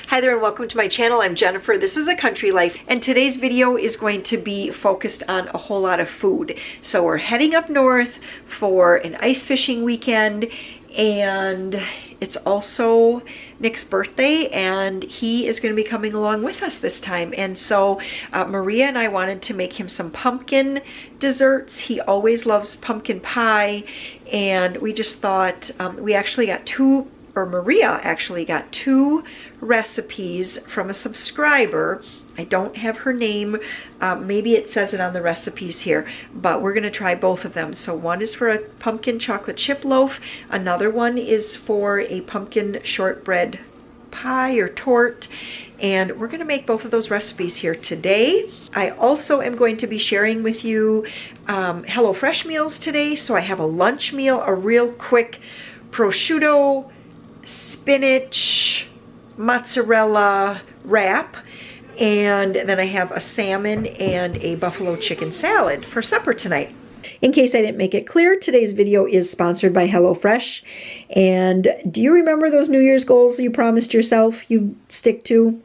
Hi there and welcome to my channel. I'm Jennifer. This is A Country Life and today's video is going to be focused on a whole lot of food. So we're heading up north for an ice fishing weekend and it's also Nick's birthday and he is going to be coming along with us this time. And so Maria and I wanted to make him some pumpkin desserts. He always loves pumpkin pie and we just thought we actually got Maria actually got two recipes from a subscriber. I don't have her name. Maybe it says it on the recipes here, but we're going to try both of them. So one is for a pumpkin chocolate chip loaf. Another one is for a pumpkin shortbread pie or tort. And we're going to make both of those recipes here today. I also am going to be sharing with you HelloFresh meals today. So I have a lunch meal, a real quick prosciutto, spinach, mozzarella wrap, and then I have a salmon and a buffalo chicken salad for supper tonight. In case I didn't make it clear, today's video is sponsored by HelloFresh. And do you remember those New Year's goals you promised yourself you'd stick to?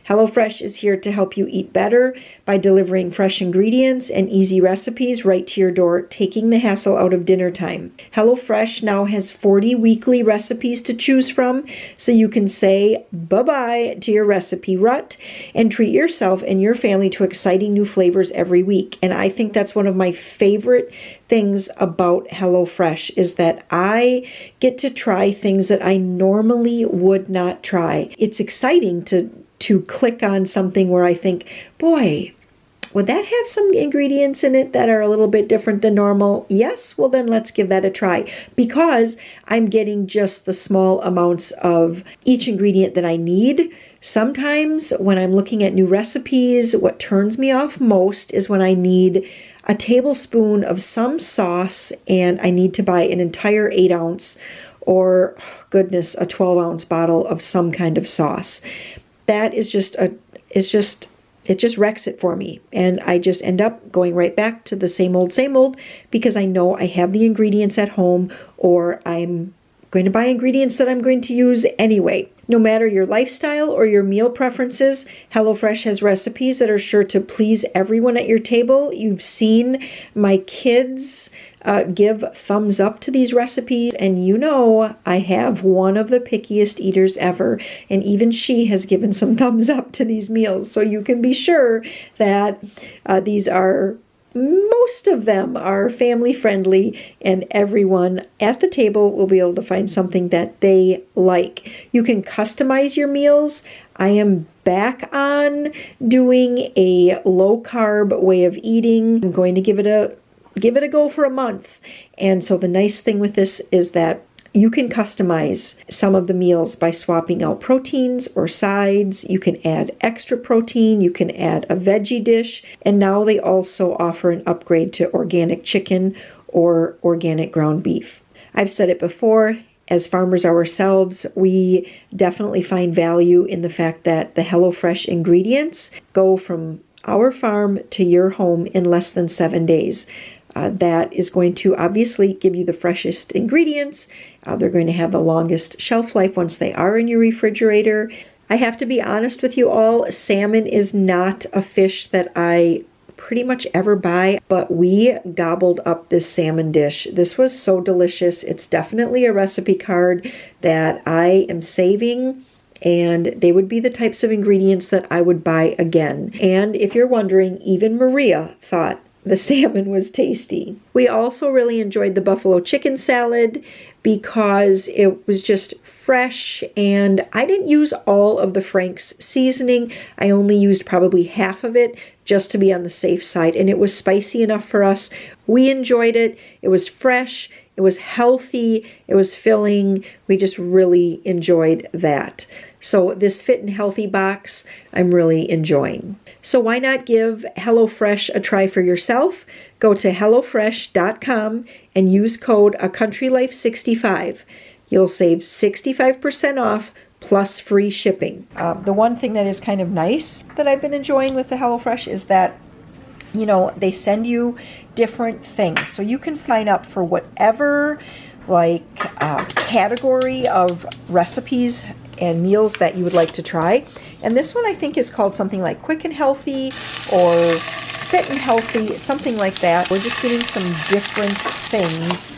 HelloFresh is here to help you eat better by delivering fresh ingredients and easy recipes right to your door, taking the hassle out of dinner time. HelloFresh now has 40 weekly recipes to choose from, so you can say bye-bye to your recipe rut and treat yourself and your family to exciting new flavors every week. And I think that's one of my favorite things about HelloFresh is that I get to try things that I normally would not try. It's exciting to click on something where I think, boy, would that have some ingredients in it that are a little bit different than normal? Yes, well then let's give that a try because I'm getting just the small amounts of each ingredient that I need. Sometimes when I'm looking at new recipes, what turns me off most is when I need a tablespoon of some sauce and I need to buy an entire 8-ounce or, goodness, a 12-ounce bottle of some kind of sauce. That is it just wrecks it for me. And I just end up going right back to the same old because I know I have the ingredients at home or I'm going to buy ingredients that I'm going to use anyway. No matter your lifestyle or your meal preferences, HelloFresh has recipes that are sure to please everyone at your table. You've seen my kids give thumbs up to these recipes, and you know I have one of the pickiest eaters ever, and even she has given some thumbs up to these meals. So you can be sure that most of them are family friendly and everyone at the table will be able to find something that they like. You can customize your meals. I am back on doing a low carb way of eating. I'm going to give it a go for a month. And so the nice thing with this is that you can customize some of the meals by swapping out proteins or sides. You can add extra protein. You can add a veggie dish. And now they also offer an upgrade to organic chicken or organic ground beef. I've said it before, as farmers ourselves, we definitely find value in the fact that the HelloFresh ingredients go from our farm to your home in less than 7 days. That is going to obviously give you the freshest ingredients. They're going to have the longest shelf life once they are in your refrigerator. I have to be honest with you all, salmon is not a fish that I pretty much ever buy, but we gobbled up this salmon dish. This was so delicious. It's definitely a recipe card that I am saving, and they would be the types of ingredients that I would buy again. And if you're wondering, even Maria thought the salmon was tasty. We also really enjoyed the buffalo chicken salad because it was just fresh, and I didn't use all of the Frank's seasoning. I only used probably half of it just to be on the safe side, and it was spicy enough for us. We enjoyed it. It was fresh. It was healthy. It was filling. We just really enjoyed that. So this fit and healthy box, I'm really enjoying. So why not give HelloFresh a try for yourself? Go to HelloFresh.com and use code ACountryLife65. You'll save 65% off plus free shipping. The one thing that is kind of nice that I've been enjoying with the HelloFresh is that, you know, they send you different things. So you can sign up for whatever category of recipes and meals that you would like to try. And this one I think is called something like Quick and Healthy or Fit and Healthy, something like that. We're just doing some different things.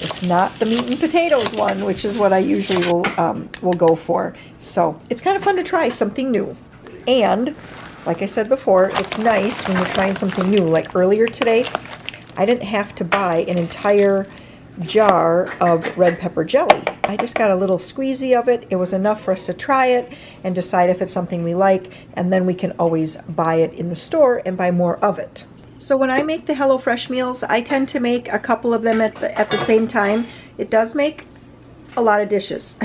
It's not the meat and potatoes one, which is what I usually will go for. So it's kind of fun to try something new. And like I said before, it's nice when you're trying something new. Like earlier today, I didn't have to buy an entire jar of red pepper jelly. I just got a little squeezy of it. It was enough for us to try it and decide if it's something we like, and then we can always buy it in the store and buy more of it. So when I make the HelloFresh meals, I tend to make a couple of them at the same time. It does make a lot of dishes.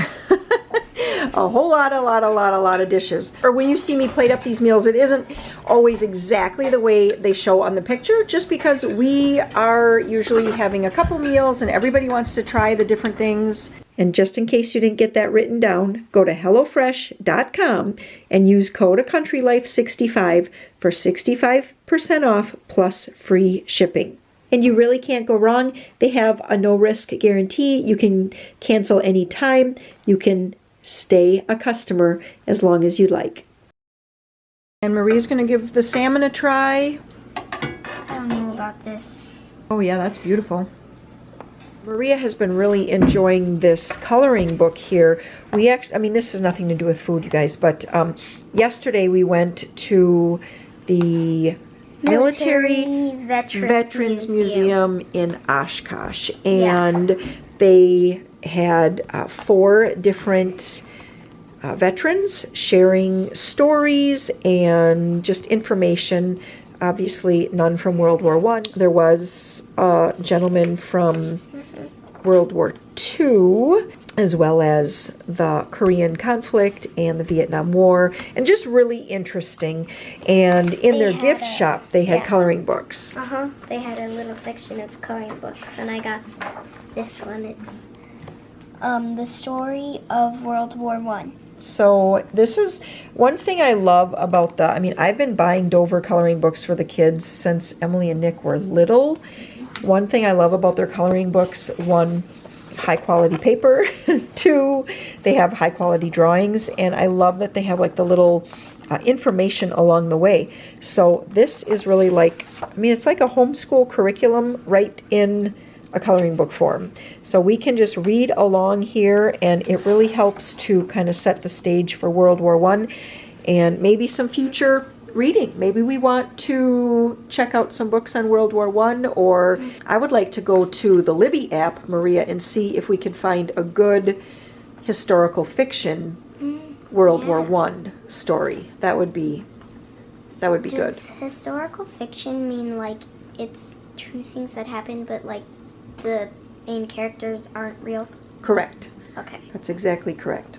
A whole lot of dishes. Or when you see me plate up these meals, it isn't always exactly the way they show on the picture, just because we are usually having a couple meals and everybody wants to try the different things. And just in case you didn't get that written down, go to HelloFresh.com and use code CountryLife65 for 65% off plus free shipping. And you really can't go wrong. They have a no-risk guarantee. You can cancel any time. You can stay a customer as long as you like. And Maria's going to give the salmon a try. I don't know about this. Oh yeah, that's beautiful. Maria has been really enjoying this coloring book here. We actually, I mean, this has nothing to do with food, you guys, but yesterday we went to the Military Veterans Museum in Oshkosh, and they had 4 different veterans sharing stories and just information. Obviously none from World War I. There was a gentleman from World War II, as well as the Korean conflict and the Vietnam War, and just really interesting. And in their gift shop, they had coloring books. They had a little section of coloring books, and I got this one. It's the story of World War I. So this is one thing I love about I mean, I've been buying Dover coloring books for the kids since Emily and Nick were little. One thing I love about their coloring books, 1, high quality paper, 2, they have high quality drawings, and I love that they have like the little information along the way. So this is really like, I mean, it's like a homeschool curriculum right in a coloring book form. So we can just read along here, and it really helps to kind of set the stage for World War I and maybe some future reading. Maybe we want to check out some books on World War I, or I would like to go to the Libby app, Maria, and see if we can find a good historical fiction World War I story. That would be good. Does historical fiction mean like it's true things that happen, but like the main characters aren't real? Correct. Okay. That's exactly correct.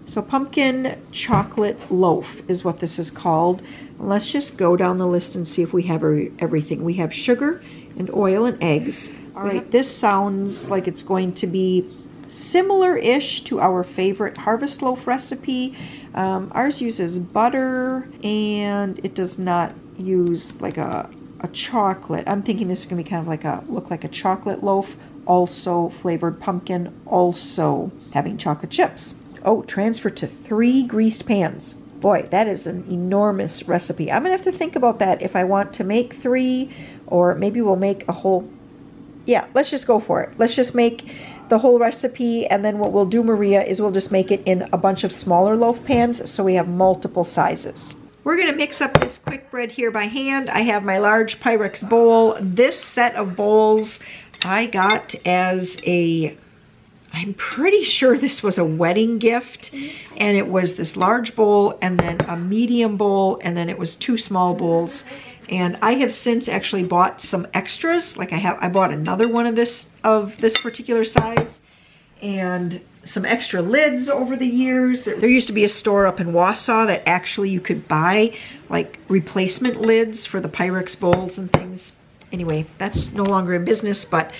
So pumpkin chocolate loaf is what this is called. Let's just go down the list and see if we have everything. We have sugar and oil and eggs. All right, this sounds like it's going to be similar-ish to our favorite harvest loaf recipe. Ours uses butter, and it does not use like a chocolate. I'm thinking this is going to be kind of look like a chocolate loaf, also flavored pumpkin, also having chocolate chips. Oh, transfer to 3 greased pans. Boy, that is an enormous recipe. I'm going to have to think about that if I want to make 3, or maybe we'll make a whole... Yeah, let's just go for it. Let's just make the whole recipe, and then what we'll do, Maria, is we'll just make it in a bunch of smaller loaf pans so we have multiple sizes. We're going to mix up this quick bread here by hand. I have my large Pyrex bowl. This set of bowls I got as I'm pretty sure this was a wedding gift, and it was this large bowl and then a medium bowl, and then it was 2 small bowls. And I have since actually bought some extras. Like I bought another one of this particular size, and some extra lids over the years. There used to be a store up in Wausau that actually you could buy like replacement lids for the Pyrex bowls and things. Anyway, that's no longer in business, but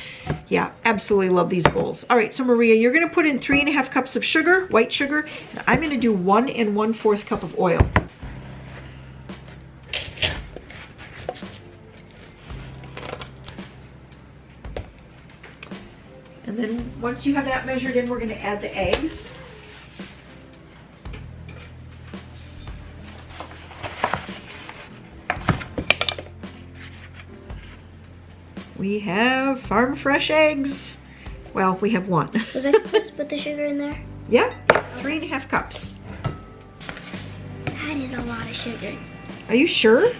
yeah, absolutely love these bowls. All right, so Maria, you're gonna put in 3½ cups of sugar, white sugar, and I'm gonna do 1 1/4 cup of oil. And then once you have that measured in, we're gonna add the eggs. We have farm fresh eggs. Well, we have one. Was I supposed to put the sugar in there? Yeah, 3.5 cups. That is a lot of sugar. Are you sure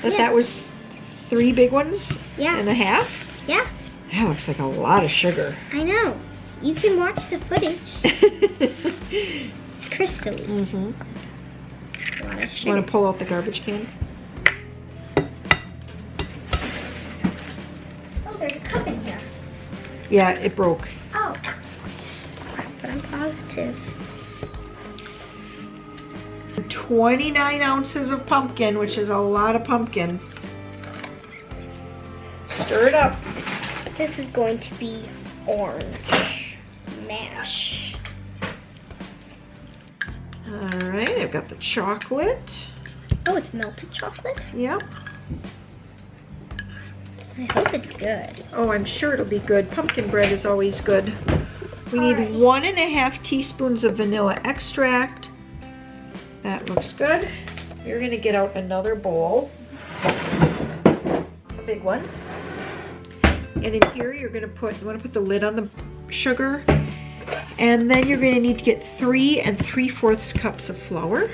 that Yes. that was 3 big ones Yeah. and a half? Yeah, That looks like a lot of sugar. I know. You can watch the footage. Crystally. Mm-hmm. A lot of sugar. Want to pull out the garbage can? Oh, there's a cup in here. Yeah, it broke. Oh. But I'm positive. 29 ounces of pumpkin, which is a lot of pumpkin. Stir it up. This is going to be orange mash. All right, I've got the chocolate. Oh, it's melted chocolate? Yep. I hope it's good. Oh, I'm sure it'll be good. Pumpkin bread is always good. We need Alright. 1.5 teaspoons of vanilla extract. That looks good. You're gonna get out another bowl, a big one. And in here you're gonna put, you wanna put the lid on the sugar. And then you're gonna need to get 3 3/4 cups of flour.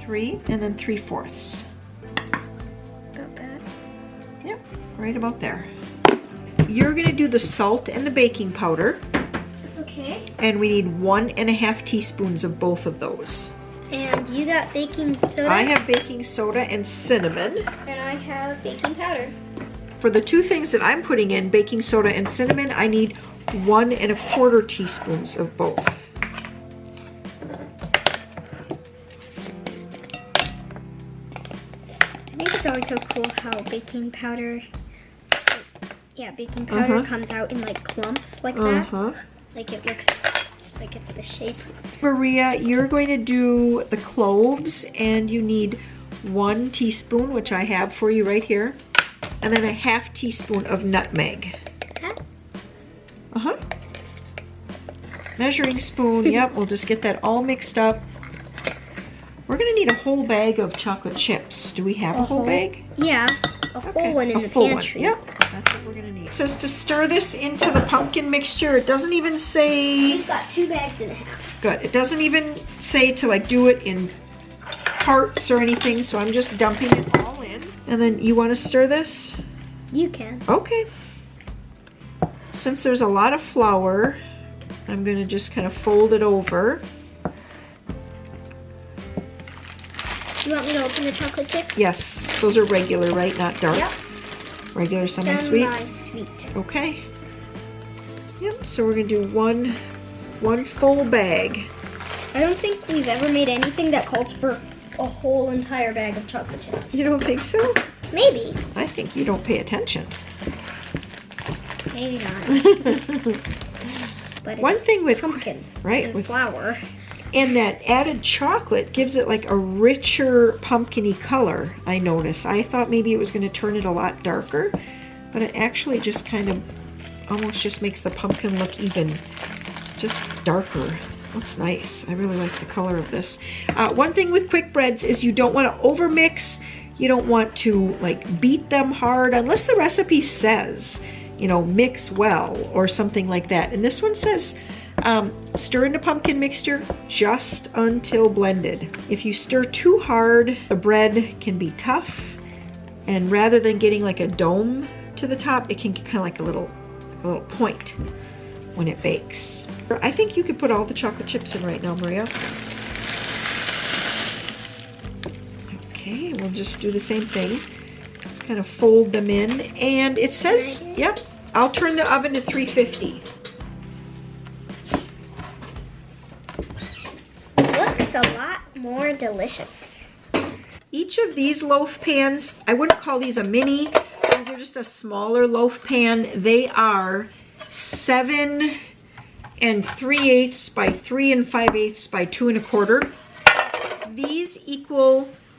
3 and then 3/4. About that. Yep, right about there. You're gonna do the salt and the baking powder. Okay. And we need 1.5 teaspoons of both of those. And you got baking soda? I have baking soda and cinnamon. And I have baking powder. For the 2 things that I'm putting in, baking soda and cinnamon, I need 1.25 teaspoons of both. I think it's always so cool how baking powder, baking powder comes out in like clumps like that. Like it looks like it's the shape. Maria, you're going to do the cloves, and you need 1 teaspoon, which I have for you right here, and then 1/2 teaspoon of nutmeg. Huh? Measuring spoon, yep, we'll just get that all mixed up. We're gonna need a whole bag of chocolate chips. Do we have a whole bag? Yeah, a full one in the pantry. Yep, that's what we're gonna need. It says to stir this into the pumpkin mixture. It doesn't even say, We've got 2 bags and a half. good, it doesn't even say to like do it in parts or anything, so I'm just dumping it all in. And then you wanna stir this? You can. Okay. Since there's a lot of flour, I'm gonna just kind of fold it over. You want me to open the chocolate chips? Yes, those are regular, right? Not dark. Yep. Regular semi-sweet. Semi-sweet. Okay. Yep, so we're gonna do one full bag. I don't think we've ever made anything that calls for a whole entire bag of chocolate chips. You don't think so? Maybe. I think you don't pay attention. Maybe not. But One it's thing with pumpkin right, and with flour. and that added chocolate gives it like a richer pumpkin-y color, I notice. I thought maybe it was going to turn it a lot darker, but it actually just kind of almost just makes the pumpkin look even just darker. Looks nice. I really like the color of this. One thing with quick breads is you don't want to overmix. You don't want to like beat them hard unless the recipe says, you know, mix well or something like that. And this one says stir in the pumpkin mixture just until blended. If you stir too hard, the bread can be tough, and rather than getting like a dome to the top, it can get kind of like a little point when it bakes. I think you could put all the chocolate chips in right now, Maria. Okay, we'll just do the same thing. Kind of fold them in, and it says, yep, I'll turn the oven to 350. Looks a lot more delicious. Each of these loaf pans, I wouldn't call these a mini. These are just a smaller loaf pan. They are 7 3/8 by 3 5/8 by 2 1/4. These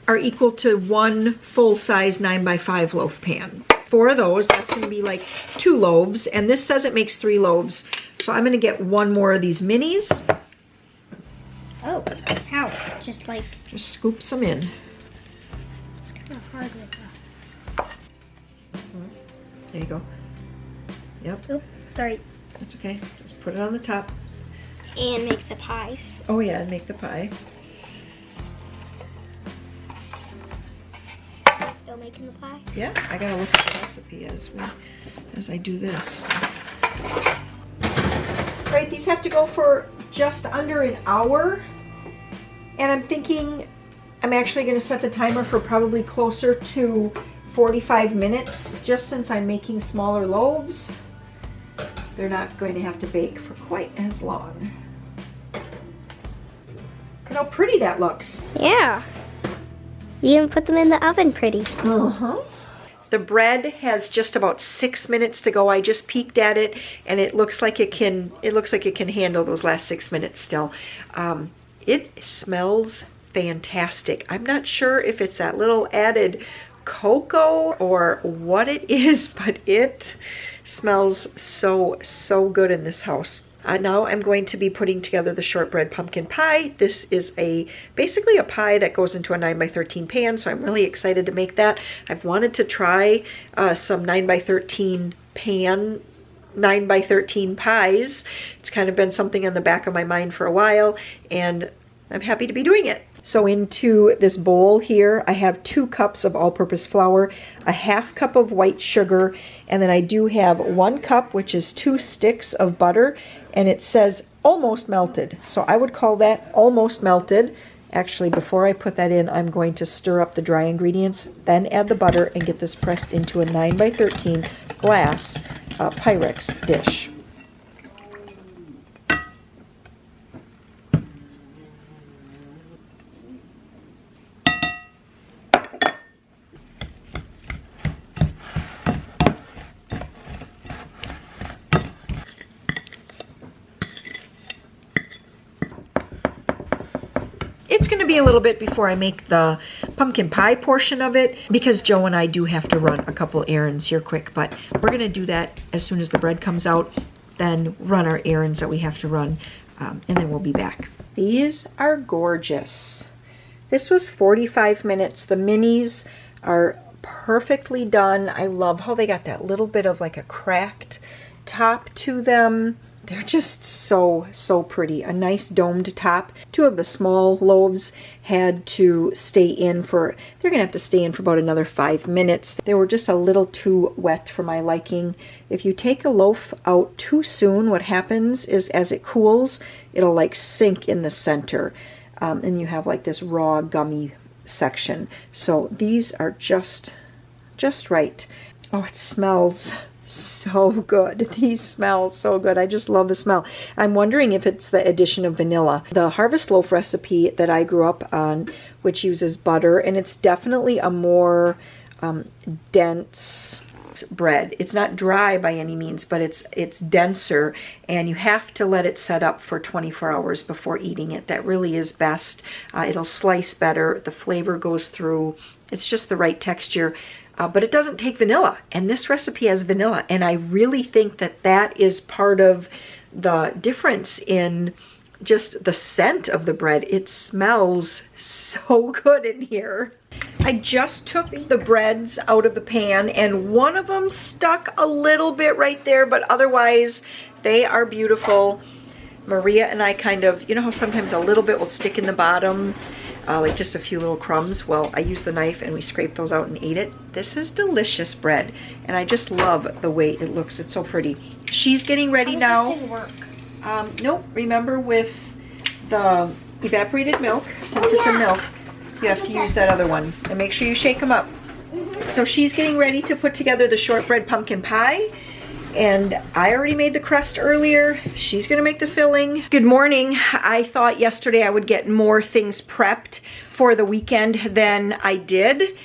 are equal to 1 full-size 9 by 5 loaf pan. 4 of those, that's going to be like 2 loaves, and this says it makes 3 loaves. So I'm going to get 1 more of these minis. Oh, how? Just scoop some in. it's kind of hard with that. There you go. Yep. Oh, sorry. That's okay. Just put it on the top. And make the pies. Oh yeah, and make the pie. Still making the pie? Yeah, I gotta look at the recipe as I do this. Right, these have to go for just under an hour. And I'm thinking I'm actually gonna set the timer for probably closer to 45 minutes, just since I'm making smaller loaves. They're not going to have to bake for quite as long. Look at how pretty that looks. Yeah. You even put them in the oven pretty. Uh-huh. The bread has just about 6 minutes to go. I just peeked at it, and it looks like it can handle those last 6 minutes still. It smells fantastic. I'm not sure if it's that little added cocoa or what it is, but it smells so good in this house. Now I'm going to be putting together the shortbread pumpkin pie. This is basically a pie that goes into a 9x13 pan, so I'm really excited to make that. I've wanted to try some 9x13 pan 9x13 pies. It's kind of been something in the back of my mind for a while, and I'm happy to be doing it. So into this bowl here, I have 2 cups of all-purpose flour, a ½ cup of white sugar, and then I do have 1 cup, which is 2 sticks of butter, and it says almost melted. So I would call that almost melted. Actually, before I put that in, I'm going to stir up the dry ingredients, then add the butter and get this pressed into a 9x13 glass Pyrex dish. It's going to be a little bit before I make the pumpkin pie portion of it, because Joe and I do have to run a couple errands here quick, but we're going to do that as soon as the bread comes out, then run our errands that we have to run, and then we'll be back. These are gorgeous. This was 45 minutes. The minis are perfectly done. I love how they got that little bit of like a cracked top to them. They're just so pretty. A nice domed top. 2 of the small loaves had to stay in for, they're gonna have to stay in for about another 5 minutes. They were just a little too wet for my liking. If you take a loaf out too soon, what happens is as it cools, it'll like sink in the center. And you have like this raw gummy section. So these are just right. Oh, it smells so good. These smell so good. I just love the smell. I'm wondering if it's the addition of vanilla. The Harvest Loaf recipe that I grew up on, which uses butter, and it's definitely a more dense bread. It's not dry by any means, but it's denser, and you have to let it set up for 24 hours before eating it. That really is best. It'll slice better. The flavor goes through. It's just the right texture. But it doesn't take vanilla, and this recipe has vanilla, and I really think that that is part of the difference in just the scent of the bread. It smells so good in here. I just took the breads out of the pan, and one of them stuck a little bit right there, but otherwise they are beautiful. Maria and I kind of, you know how sometimes a little bit will stick in the bottom? Like just a few little crumbs. Well, I used the knife and we scraped those out and ate it. This is delicious bread, and I just love the way it looks. It's so pretty. She's getting ready now. How does this thing work? Nope. Remember, with the evaporated milk, since it's a milk, you have to use that other one. And make sure you shake them up. So she's getting ready to put together the shortbread pumpkin pie. And I already made the crust earlier. She's gonna make the filling. Good morning. I thought yesterday I would get more things prepped for the weekend than I did.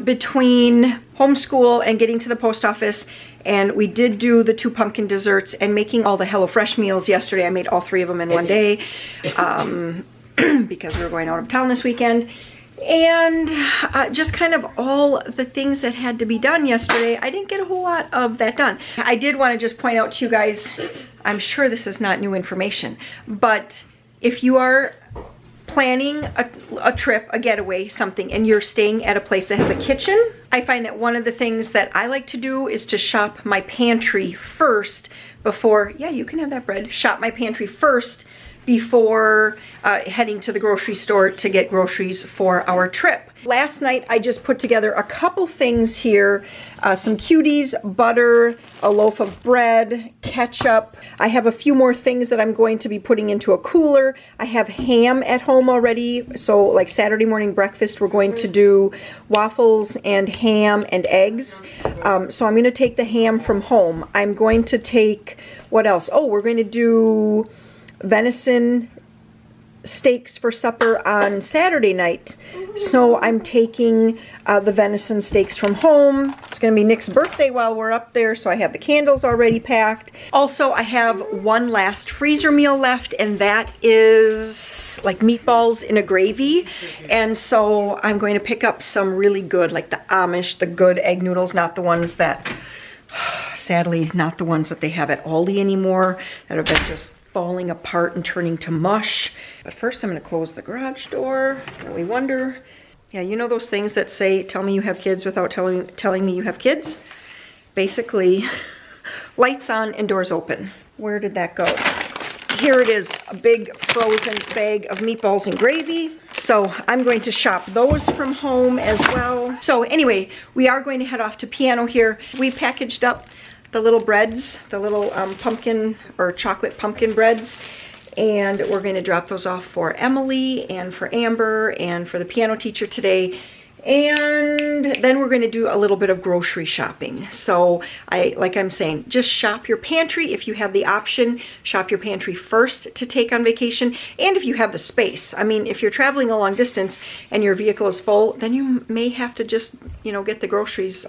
Between homeschool and getting to the post office, and we did do the 2 pumpkin desserts and making all the HelloFresh meals yesterday. I made all 3 of them in one day because we were going out of town this weekend. And just kind of all the things that had to be done yesterday, I didn't get a whole lot of that done. I did want to just point out to you guys, I'm sure this is not new information, but if you are planning a trip, a getaway, something, and you're staying at a place that has a kitchen, I find that one of the things that I like to do is to shop my pantry first before, yeah, you can have that bread, shop my pantry first before heading to the grocery store to get groceries for our trip. Last night I just put together a couple things here, some cuties, butter, a loaf of bread, ketchup. I have a few more things that I'm going to be putting into a cooler. I have ham at home already, so like Saturday morning breakfast we're going to do waffles and ham and eggs. So I'm going to take the ham from home. I'm going to take, what else? Oh, we're going to do venison steaks for supper on Saturday night. So I'm taking the venison steaks from home. It's going to be Nick's birthday while we're up there, so I have the candles already packed. Also, I have one last freezer meal left, and that is like meatballs in a gravy. And so I'm going to pick up some really good, like the Amish, the good egg noodles, not the ones that, sadly, not the ones that they have at Aldi anymore, that have been just falling apart and turning to mush. But first I'm going to close the garage door. Really wonder. Yeah, you know those things that say, tell me you have kids without telling me you have kids? Basically, lights on and doors open. Where did that go? Here it is, a big frozen bag of meatballs and gravy. So I'm going to shop those from home as well. So anyway, we are going to head off to Piano here. We packaged up the little breads, the little pumpkin or chocolate pumpkin breads, and we're going to drop those off for Emily and for Amber and for the piano teacher today. And then we're going to do a little bit of grocery shopping. So like I'm saying, just shop your pantry if you have the option. Shop your pantry first to take on vacation, and if you have the space. I mean, if you're traveling a long distance and your vehicle is full, then you may have to just, you know, get the groceries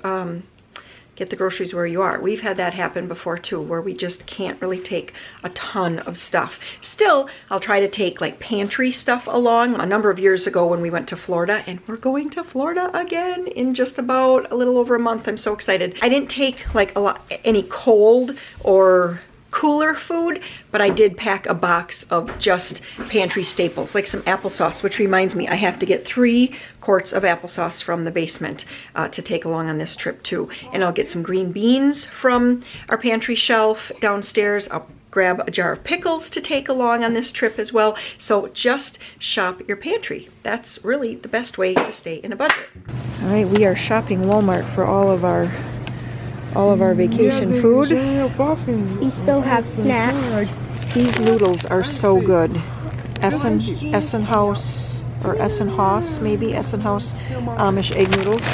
where you are. We've had that happen before too, where we just can't really take a ton of stuff. Still, I'll try to take like pantry stuff along. A number of years ago when we went to Florida, and we're going to Florida again in just about a little over a month. I'm so excited. I didn't take like any cold or cooler food, but I did pack a box of just pantry staples, like some applesauce, which reminds me I have to get 3 quarts of applesauce from the basement to take along on this trip too. And I'll get some green beans from our pantry shelf downstairs. I'll grab a jar of pickles to take along on this trip as well. So just shop your pantry. That's really the best way to stay in a budget. All right, we are shopping Walmart for all of our vacation food. We still have snacks. These noodles are so good. Essenhaus, or Essenhaus, maybe Essenhaus Amish egg noodles.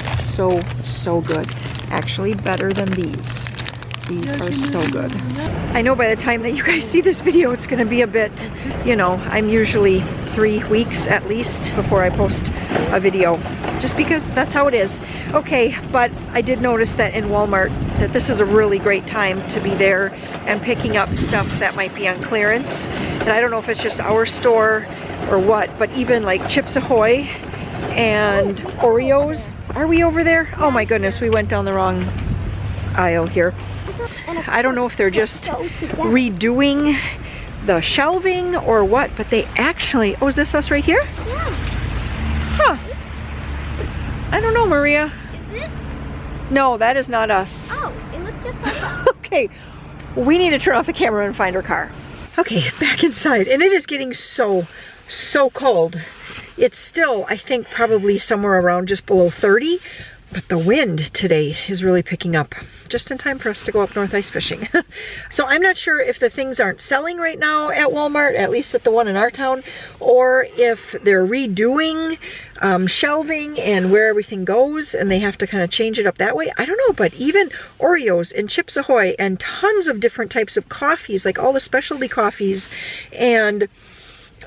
So good. Actually better than these. These are so good. I know by the time that you guys see this video, it's gonna be a bit, you know, I'm usually 3 weeks at least before I post a video, just because that's how it is. Okay, but I did notice that in Walmart that this is a really great time to be there and picking up stuff that might be on clearance. And I don't know if it's just our store or what, but even like Chips Ahoy and Oreos. Are we over there? Oh my goodness, we went down the wrong aisle here. I don't know if they're just redoing the shelving or what, but they actually, oh, is this us right here? Yeah. Huh. I don't know, Maria. Is it? No, that is not us. Oh, it looks just like us. Okay, we need to turn off the camera and find our car. Okay, back inside, and it is getting so cold. It's still, I think, probably somewhere around just below 30, but the wind today is really picking up, just in time for us to go up north ice fishing. So I'm not sure if the things aren't selling right now at Walmart, at least at the one in our town, or if they're redoing shelving and where everything goes and they have to kind of change it up that way. I don't know, but even Oreos and Chips Ahoy and tons of different types of coffees, like all the specialty coffees, and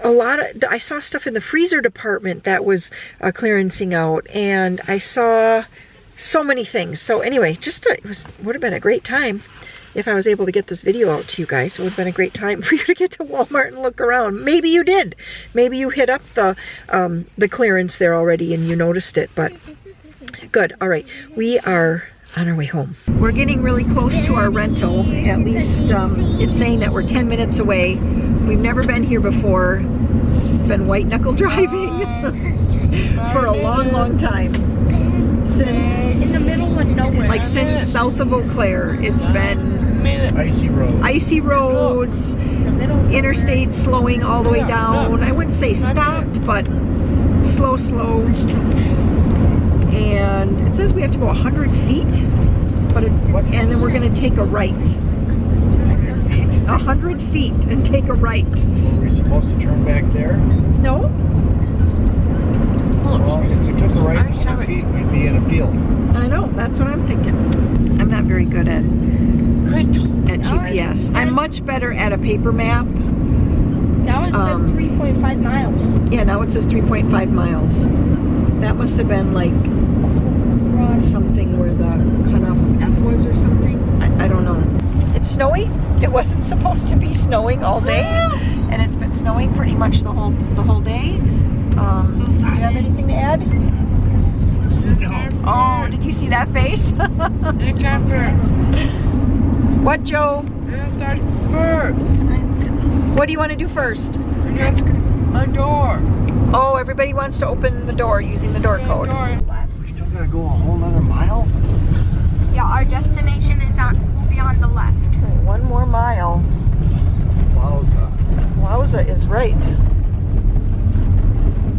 a lot of, I saw stuff in the freezer department that was clearancing out, and I saw so many things. So anyway, just would have been a great time if I was able to get this video out to you guys. It would have been a great time for you to get to Walmart and look around. Maybe you did. Maybe you hit up the clearance there already and you noticed it, but good. All right, we are on our way home. We're getting really close to our rental. At least it's saying that we're 10 minutes away. We've never been here before. has been white knuckle driving for a long, long time. Since in the middle of nowhere. Like since south of Eau Claire, it's been Icy road. icy roads, interstate slowing all the way down. I wouldn't say stopped, but slow. And it says we have to go 100 feet, but and then we're going to take a right. 100 feet and take a right. Were we supposed to turn back there? No? Well, if we took a right 100 feet, we'd be in a field. I know, that's what I'm thinking. I'm not very good at GPS. I'm much better at a paper map. Now it says 3.5 miles. Yeah, now it says 3.5 miles. That must have been like something where the cutoff F was or something. I don't know. It's snowy. It wasn't supposed to be snowing all day, and it's been snowing pretty much the whole day. Do you have anything to add? No. Oh, did you see that face? What, Joe? Birds. What do you want to do first? My door. Oh, everybody wants to open the door using the door code. We still gotta go a whole nother mile? Yeah, our destination is beyond the left. One more mile. Wowza. Wowza is right.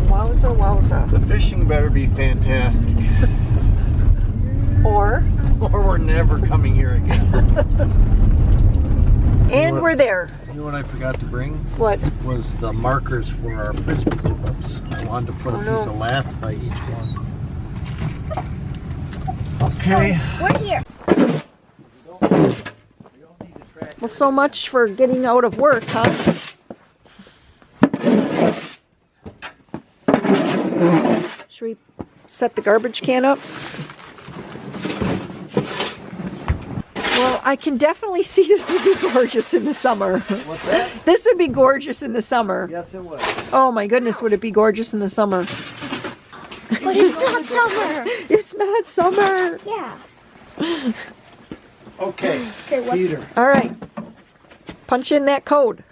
Wowza. The fishing better be fantastic. Or Or we're never coming here again. and we're there. You know what I forgot to bring? What? Was the markers for our frisbee tip-ups. I wanted to put a piece of lath by each one. Okay. We're here. Well, so much for getting out of work, huh? Should we set the garbage can up? Well, I can definitely see this would be gorgeous in the summer. What's that? This would be gorgeous in the summer. Yes, it would. Oh my goodness, would it be gorgeous in the summer? But it's not summer. It's not summer. Yeah. Okay, Okay, Peter. All right. Punch in that code.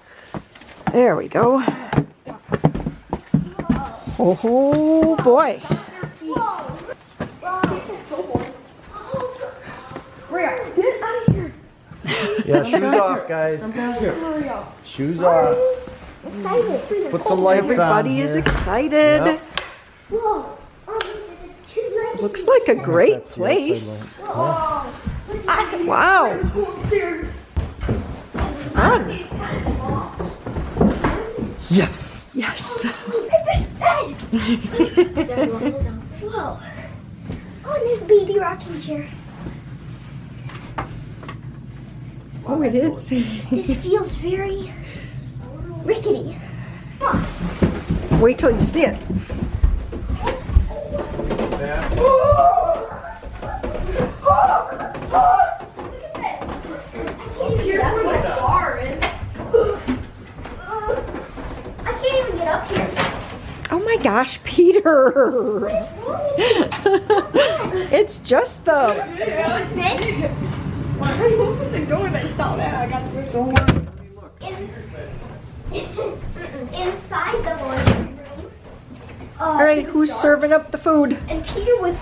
There we go. Oh boy. Get out of here. Yeah, shoes off, guys. Shoes off. Put some lights on. Everybody is excited. Yep. Whoa. Looks like a great That's the outside place. one. Wow. Fun. Yes. Yes. Whoa. Oh, and there's a baby rocking chair. Oh, it is. This feels very rickety. Wait till you see it. I can't even get up here. Oh my gosh, Peter. It's just the... Snakes? I opened the door and I saw that. I got to... So what? Let me look. Inside the laundry room. All right, who's serving up the food? And Peter was.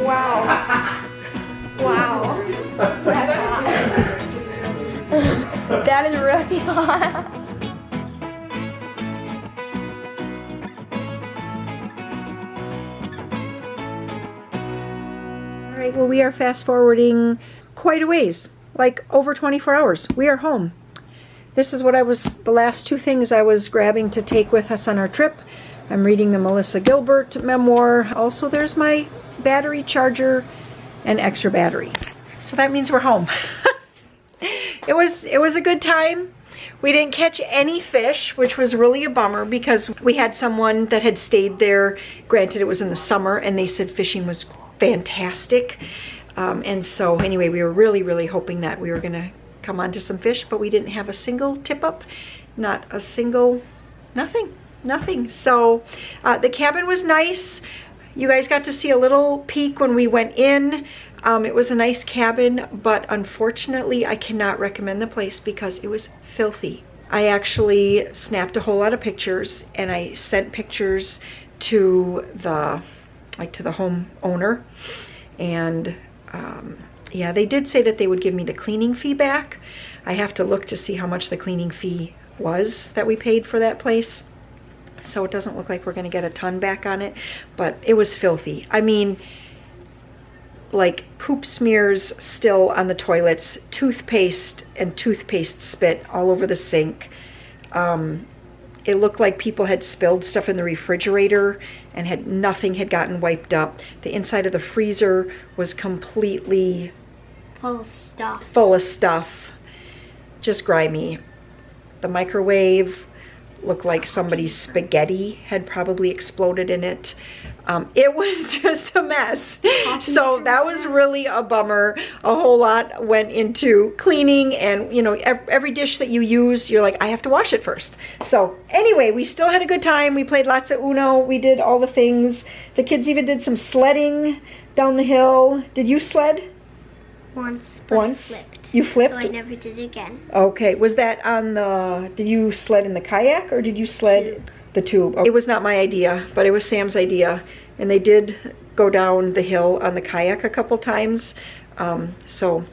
Wow. Wow. That is really hot. All right, well, we are fast forwarding quite a ways, like over 24 hours. We are home. This is what the last two things I was grabbing to take with us on our trip. I'm reading the Melissa Gilbert memoir. Also, there's my battery charger and extra batteries. So that means we're home. It was a good time. We didn't catch any fish, which was really a bummer because we had someone that had stayed there. Granted, it was in the summer, and they said fishing was fantastic. And so anyway, we were really, really hoping that we were gonna come onto some fish, but we didn't have a single tip up, not a single, nothing. So the cabin was nice. You guys got to see a little peek when we went in. It was a nice cabin, but unfortunately I cannot recommend the place because it was filthy. I actually snapped a whole lot of pictures, and I sent pictures to the home owner, and yeah, they did say that they would give me the cleaning fee back. I have to look to see how much the cleaning fee was that we paid for that place. So it doesn't look like we're gonna get a ton back on it, but it was filthy. I mean, like poop smears still on the toilets, toothpaste and toothpaste spit all over the sink. It looked like people had spilled stuff in the refrigerator and nothing had gotten wiped up. The inside of the freezer was completely full of stuff. Just grimy. The microwave looked like somebody's spaghetti had probably exploded in it. It was just a mess. So that was really a bummer. A whole lot went into cleaning, and you know, every dish that you use, you're like, I have to wash it first. So anyway, we still had a good time. We played lots of Uno. We did all the things. The kids even did some sledding down the hill. Did you sled? Once, but I flipped. You flipped? So I never did it again. Okay, was that on the, did you sled in the kayak or did you sled the tube? It was not my idea, but it was Sam's idea. And they did go down the hill on the kayak a couple times. So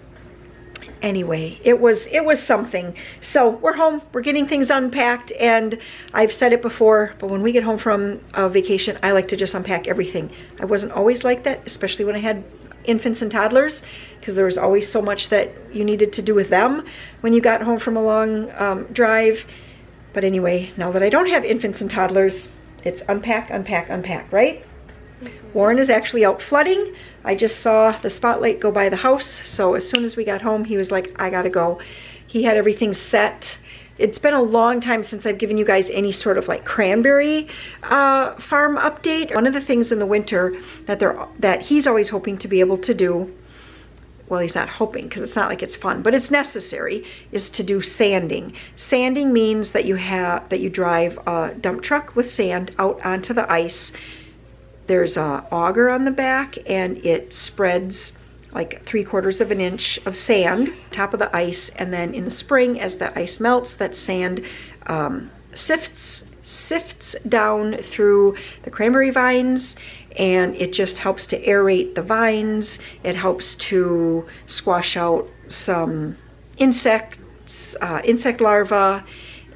anyway, it was something. So we're home, we're getting things unpacked, and I've said it before, but when we get home from a vacation, I like to just unpack everything. I wasn't always like that, especially when I had infants and toddlers, because there was always so much that you needed to do with them when you got home from a long drive. But anyway, now that I don't have infants and toddlers, it's unpack, unpack, unpack, right? Warren is actually out flooding. I just saw the spotlight go by the house, so as soon as we got home, he was like, I gotta go. He had everything set. It's been a long time since I've given you guys any sort of like cranberry farm update. One of the things in the winter that he's always hoping to be able to do, well, he's not hoping because it's not like it's fun, but it's necessary, is to do sanding. Sanding means that you drive a dump truck with sand out onto the ice. There's a auger on the back, and it spreads like 3/4 of an inch of sand top of the ice, and then in the spring, as the ice melts, that sand sifts down through the cranberry vines, and it just helps to aerate the vines. It helps to squash out some insect larvae,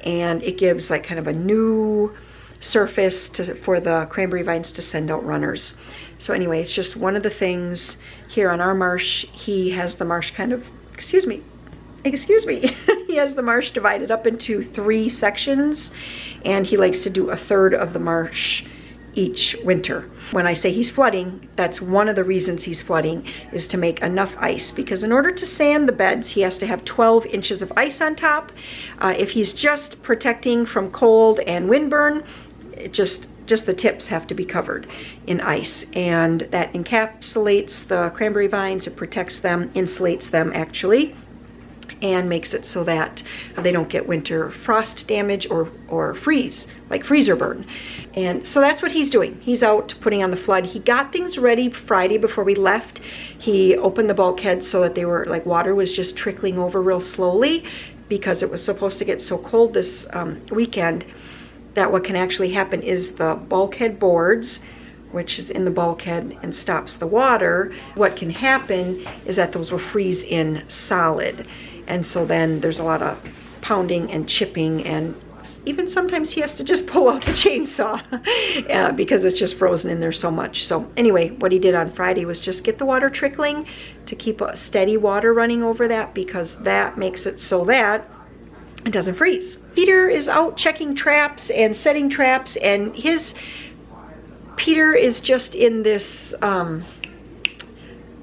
and it gives like kind of a new surface for the cranberry vines to send out runners. So anyway, it's just one of the things here on our marsh. He has the marsh kind of, excuse me, he has the marsh divided up into 3 sections, and he likes to do 1/3 of the marsh each winter. When I say he's flooding, that's one of the reasons he's flooding, is to make enough ice, because in order to sand the beds, he has to have 12 inches of ice on top. If he's just protecting from cold and windburn, just the tips have to be covered in ice, and that encapsulates the cranberry vines. It protects them, insulates them actually, and makes it so that they don't get winter frost damage or freeze, like freezer burn. And so that's what he's doing. He's out putting on the flood. He got things ready Friday before we left. He opened the bulkhead so that they were like, water was just trickling over real slowly, because it was supposed to get so cold this weekend that what can actually happen is the bulkhead boards, which is in the bulkhead and stops the water, what can happen is that those will freeze in solid. And so then there's a lot of pounding and chipping, and even sometimes he has to just pull out the chainsaw because it's just frozen in there so much. So anyway, what he did on Friday was just get the water trickling to keep a steady water running over that, because that makes it so that it doesn't freeze. Peter is out checking traps and setting traps, and Peter is just in this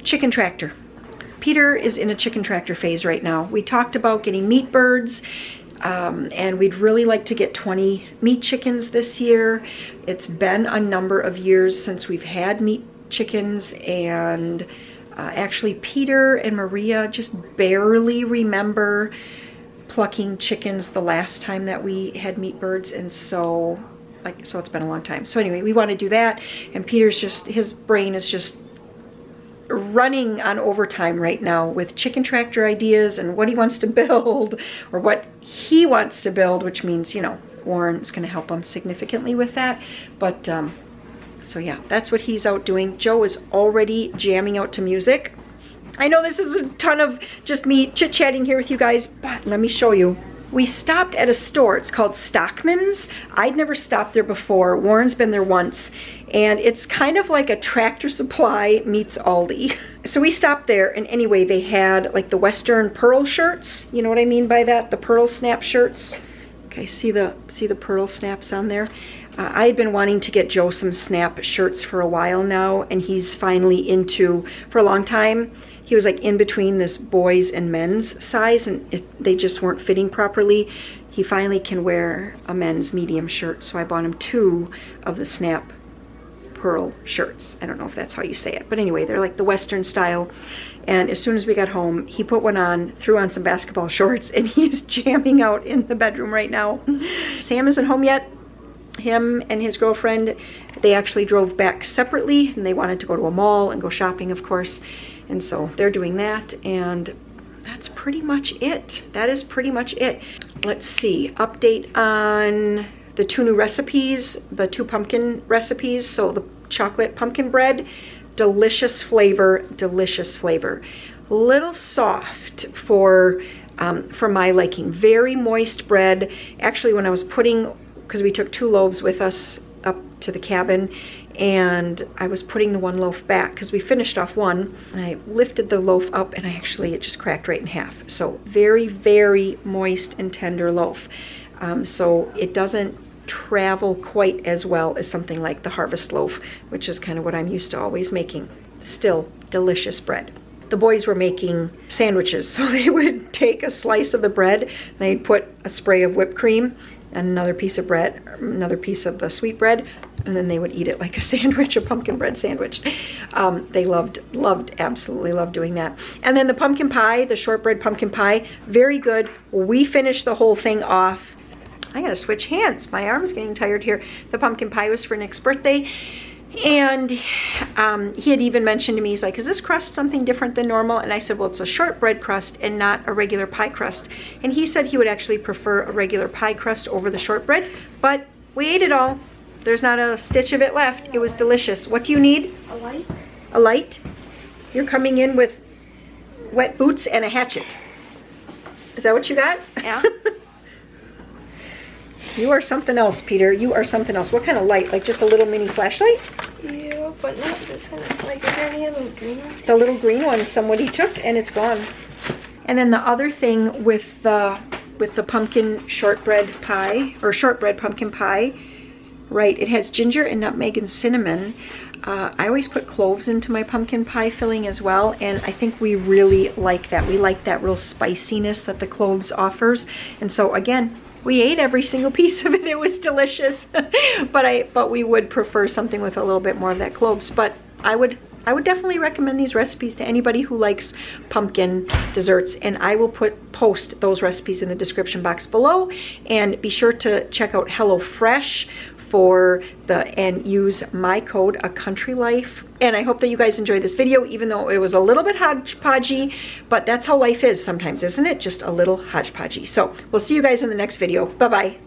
chicken tractor. Peter is in a chicken tractor phase right now. We talked about getting meat birds, and we'd really like to get 20 meat chickens this year. It's been a number of years since we've had meat chickens, and Actually, Peter and Maria just barely remember plucking chickens the last time that we had meat birds, and so it's been a long time. So anyway, we want to do that, and Peter's just, his brain is just running on overtime right now with chicken tractor ideas and what he wants to build, or what he wants to build, which means, you know, Warren's going to help him significantly with that. But so yeah, that's what he's out doing. Joe is already jamming out to music. I know this is a ton of just me chit-chatting here with you guys, but let me show you. We stopped at a store. It's called Stockman's. I'd never stopped there before. Warren's been there once, and it's kind of like a Tractor Supply meets Aldi. So we stopped there, and anyway, they had like the Western pearl shirts. You know what I mean by that? The pearl snap shirts. Okay, see the pearl snaps on there? I had been wanting to get Joe some snap shirts for a while now, and he's finally into, for a long time, he was like in between this boys and men's size, and they just weren't fitting properly. He finally can wear a men's medium shirt, so I bought him 2 of the snap pearl shirts. I don't know if that's how you say it, but anyway, they're like the Western style. And as soon as we got home, he put one on, threw on some basketball shorts, and he's jamming out in the bedroom right now. Sam isn't home yet. Him and his girlfriend, they actually drove back separately, and they wanted to go to a mall and go shopping, of course. And so they're doing that, and that's pretty much it. That is pretty much it. Let's see, update on the 2 new recipes, the 2 pumpkin recipes. So the chocolate pumpkin bread, delicious flavor, delicious flavor. Little soft for my liking. Very moist bread. Actually, when I was putting, because we took 2 loaves with us up to the cabin, and I was putting the 1 loaf back because we finished off 1, and I lifted the loaf up, and it just cracked right in half. So very, very moist and tender loaf. So it doesn't travel quite as well as something like the harvest loaf, which is kind of what I'm used to always making. Still delicious bread. The boys were making sandwiches, so they would take a slice of the bread, they'd put a spray of whipped cream and another piece of bread, another piece of the sweet bread, and then they would eat it like a sandwich, a pumpkin bread sandwich. They absolutely loved doing that. And then the pumpkin pie, the shortbread pumpkin pie, very good. We finished the whole thing off. I gotta switch hands. My arm's getting tired here. The pumpkin pie was for Nick's birthday. And he had even mentioned to me, he's like, is this crust something different than normal? And I said, well, it's a shortbread crust and not a regular pie crust. And he said he would actually prefer a regular pie crust over the shortbread, but we ate it all. There's not a stitch of it left. It was delicious. What do you need? A light. A light? You're coming in with wet boots and a hatchet. Is that what you got? Yeah. You are something else, Peter. You are something else. What kind of light? Like just a little mini flashlight? Yeah, but not this kind of, like, is there any other green one? The little green one somebody took, and it's gone. And then the other thing with the pumpkin shortbread pie, or shortbread pumpkin pie, right, it has ginger and nutmeg and cinnamon. I always put cloves into my pumpkin pie filling as well, and I think we really like that. We like that real spiciness that the cloves offers. And so again, we ate every single piece of it. It was delicious. but we would prefer something with a little bit more of that cloves. But I would definitely recommend these recipes to anybody who likes pumpkin desserts, and I will post those recipes in the description box below. And be sure to check out HelloFresh and use my code ACountryLife. And I hope that you guys enjoyed this video, even though it was a little bit hodgepodgey, but that's how life is sometimes, isn't it? Just a little hodgepodgey. So we'll see you guys in the next video. Bye-bye.